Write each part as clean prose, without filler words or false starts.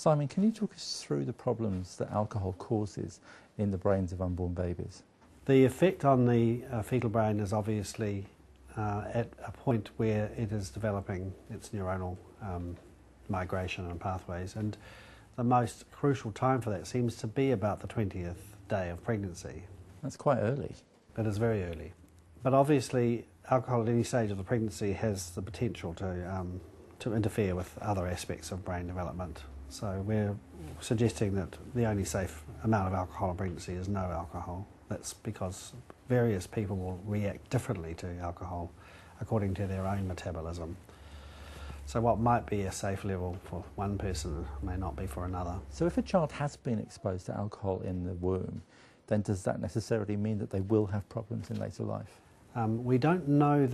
Simon, can you talk us through the problems that alcohol causes in the brains of unborn babies? The effect on the fetal brain is obviously at a point where it is developing its neuronal migration and pathways, and the most crucial time for that seems to be about the 20th day of pregnancy. That's quite early. It is very early. But obviously alcohol at any stage of the pregnancy has the potential to interfere with other aspects of brain development. So we're suggesting that the only safe amount of alcohol in pregnancy is no alcohol. That's because various people will react differently to alcohol according to their own metabolism. So what might be a safe level for one person may not be for another. So if a child has been exposed to alcohol in the womb, then does that necessarily mean that they will have problems in later life? We don't know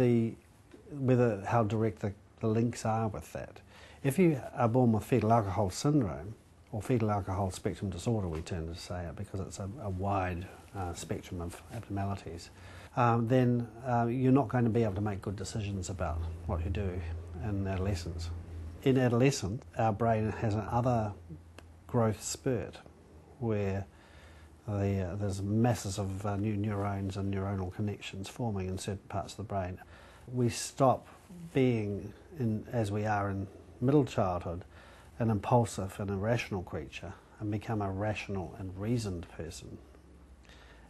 how direct the links are with that. If you are born with fetal alcohol syndrome, or fetal alcohol spectrum disorder, we tend to say it because it's a wide spectrum of abnormalities, then you're not going to be able to make good decisions about what you do in adolescence. In adolescence, our brain has another growth spurt where there's masses of new neurons and neuronal connections forming in certain parts of the brain. We stop being, as we are in middle childhood, an impulsive and irrational creature and become a rational and reasoned person.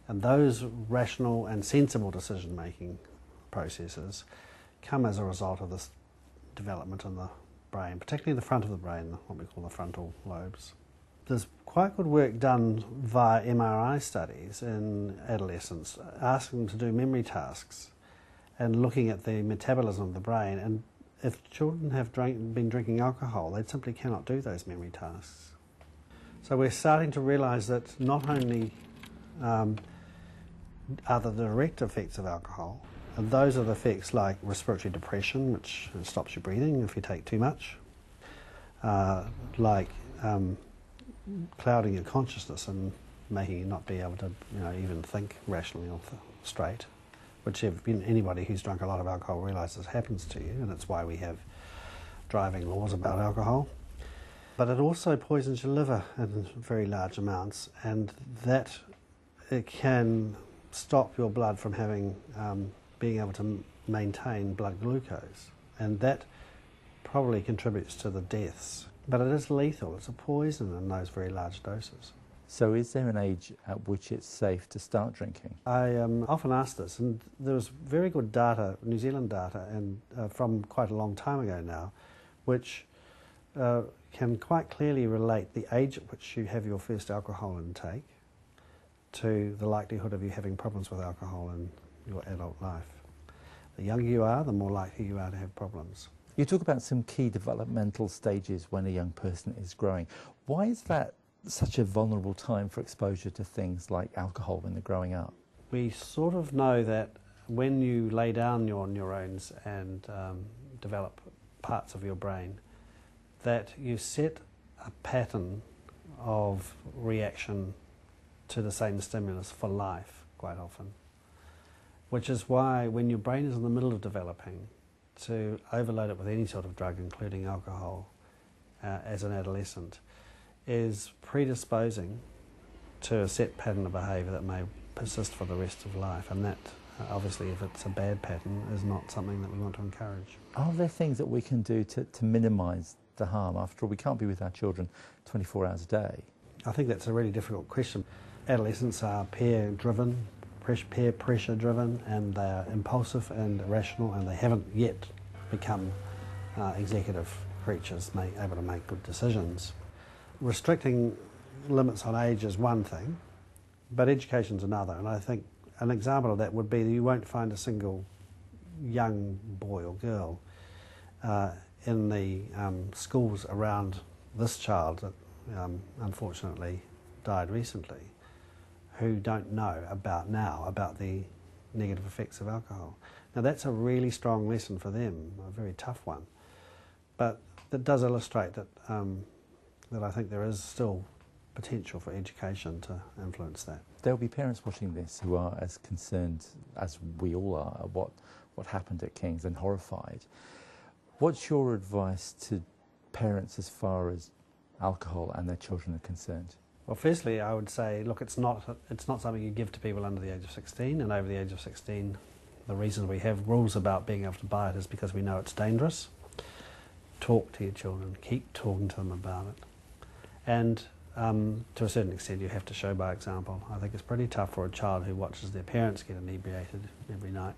And those rational and sensible decision-making processes come as a result of this development in the brain, particularly the front of the brain, what we call the frontal lobes. There's quite good work done via MRI studies in adolescents, asking them to do memory tasks and looking at the metabolism of the brain. And if children have been drinking alcohol, they simply cannot do those memory tasks. So we're starting to realise that not only are the direct effects of alcohol, and those are the effects like respiratory depression, which stops you breathing if you take too much, like clouding your consciousness and making you not be able to even think rationally or straight, which anybody who's drunk a lot of alcohol realises happens to you, and it's why we have driving laws about alcohol. But it also poisons your liver in very large amounts, and that it can stop your blood from being able to maintain blood glucose, and that probably contributes to the deaths. But it is lethal, it's a poison in those very large doses. So is there an age at which it's safe to start drinking? I often ask this, and there's very good data, New Zealand data, and from quite a long time ago now, which can quite clearly relate the age at which you have your first alcohol intake to the likelihood of you having problems with alcohol in your adult life. The younger you are, the more likely you are to have problems. You talk about some key developmental stages when a young person is growing. Why is that such a vulnerable time for exposure to things like alcohol when they're growing up? We sort of know that when you lay down your neurons and develop parts of your brain, that you set a pattern of reaction to the same stimulus for life, quite often. Which is why when your brain is in the middle of developing, to overload it with any sort of drug, including alcohol, as an adolescent, is predisposing to a set pattern of behaviour that may persist for the rest of life, and that, obviously, if it's a bad pattern, is not something that we want to encourage. Are there things that we can do to minimise the harm? After all, we can't be with our children 24 hours a day. I think that's a really difficult question. Adolescents are peer-driven, peer pressure-driven, and they're impulsive and irrational, and they haven't yet become executive creatures, able to make good decisions. Restricting limits on age is one thing, but education's another, and I think an example of that would be that you won't find a single young boy or girl in the schools around this child that unfortunately died recently who don't know about the negative effects of alcohol. Now that's a really strong lesson for them, a very tough one, but that does illustrate that that I think there is still potential for education to influence that. There'll be parents watching this who are as concerned as we all are at what happened at King's and horrified. What's your advice to parents as far as alcohol and their children are concerned? Well, firstly, I would say, look, it's not something you give to people under the age of 16, and over the age of 16, the reason we have rules about being able to buy it is because we know it's dangerous. Talk to your children, keep talking to them about it. And to a certain extent, you have to show by example. I think it's pretty tough for a child who watches their parents get inebriated every night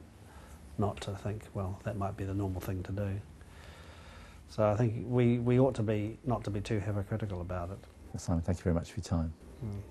not to think, well, that might be the normal thing to do. So I think we ought to be, not to be too hypocritical about it. Simon, thank you very much for your time. Mm.